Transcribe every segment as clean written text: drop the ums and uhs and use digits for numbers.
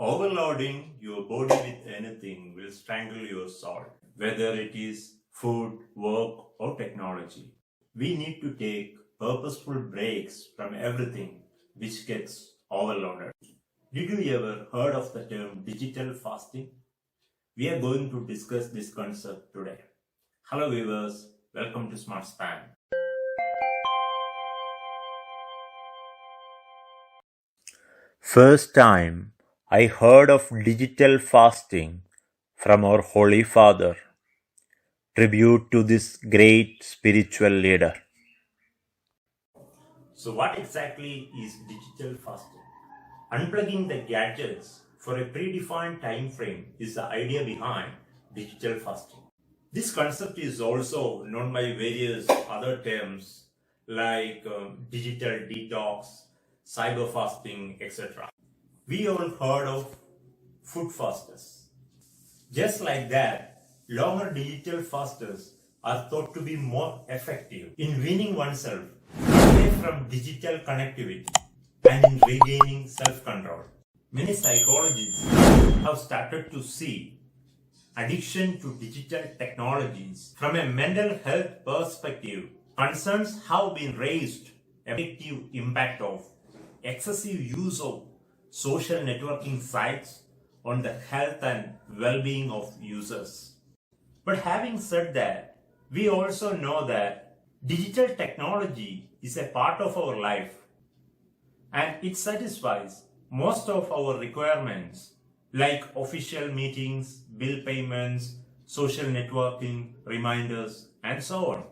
Overloading your body with anything will strangle your soul, whether it is food, work, or technology. We need to take purposeful breaks from everything which gets overloaded. Did you ever heard of the term digital fasting? We are going to discuss this concept today. Hello viewers, welcome to Smart Span. First time I heard of digital fasting from our Holy Father. Tribute to this great spiritual leader. So what exactly is digital fasting? Unplugging the gadgets for a predefined time frame is the idea behind digital fasting. This concept is also known by various other terms like digital detox, cyber fasting, etc. We all heard of food fasters. Just like that, longer digital fasters are thought to be more effective in weaning oneself away from digital connectivity and in regaining self-control. Many psychologists have started to see addiction to digital technologies from a mental health perspective. Concerns have been raised about the negative impact of excessive use of social networking sites on the health and well-being of users. But having said that, we also know that digital technology is a part of our life and it satisfies most of our requirements like official meetings, bill payments, social networking, reminders, and so on.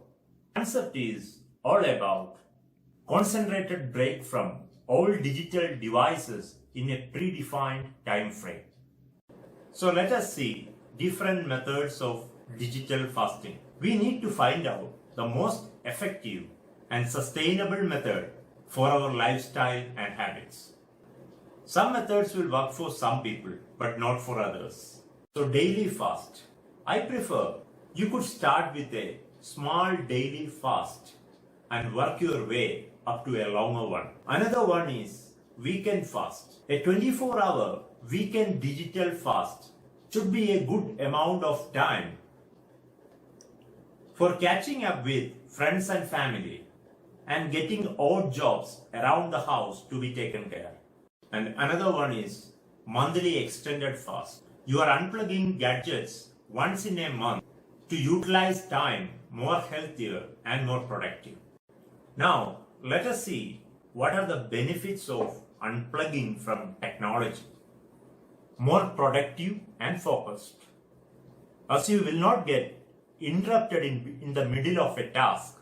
The concept is all about concentrated break from all digital devices in a predefined time frame. So let us see different methods of digital fasting. We need to find out the most effective and sustainable method for our lifestyle and habits. Some methods will work for some people, but not for others. So daily fast. I prefer you could start with a small daily fast and work your way up to a longer one. Another one is weekend fast. A 24-hour weekend digital fast should be a good amount of time for catching up with friends and family and getting odd jobs around the house to be taken care. And another one is monthly extended fast. You are unplugging gadgets once in a month to utilize time more healthier and more productive. Now, let us see what are the benefits of unplugging from technology. More productive and focused. As you will not get interrupted in the middle of a task,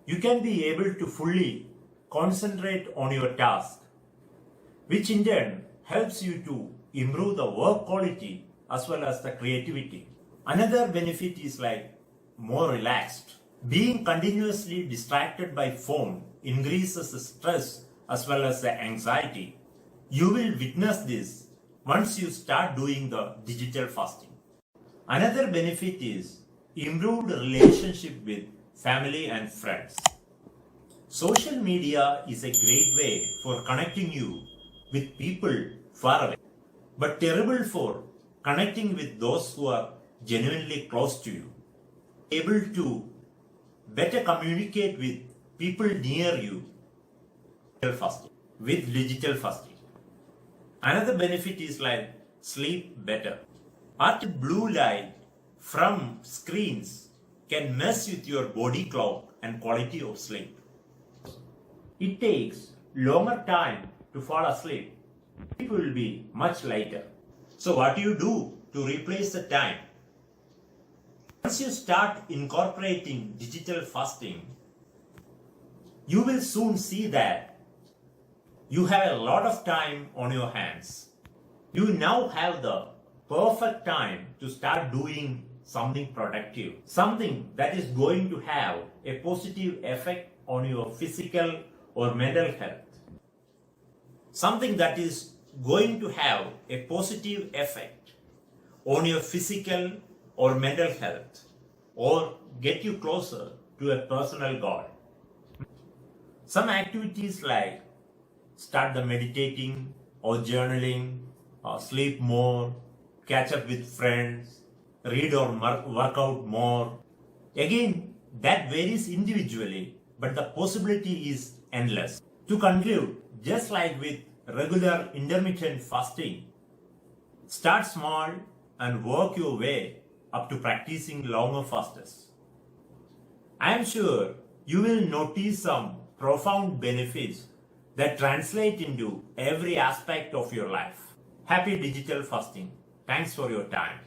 you can be able to fully concentrate on your task, which in turn helps you to improve the work quality as well as the creativity. Another benefit is like more relaxed. Being continuously distracted by phone increases the stress as well as the anxiety. You will witness this once you start doing the digital fasting. Another benefit is improved relationship with family and friends. Social media is a great way for connecting you with people far away, but terrible for connecting with those who are genuinely close to you. Able to better communicate with people near you with digital fasting. Another benefit is like sleep better. Artificial blue light from screens can mess with your body clock and quality of sleep. It takes longer time to fall asleep. It will be much lighter. So what do you do to replace the time? Once you start incorporating digital fasting, you will soon see that you have a lot of time on your hands. You now have the perfect time to start doing something productive, something that is going to have a positive effect on your physical or mental health, something that is going to have a positive effect on your physical or mental health or get you closer to a personal goal. Some activities like start the meditating or journaling sleep more, catch up with friends, read or work out more. Again, that varies individually, but the possibility is endless. To conclude, just like with regular intermittent fasting, start small and work your way up to practicing longer fasts. I am sure you will notice some profound benefits that translate into every aspect of your life. Happy digital fasting. Thanks for your time.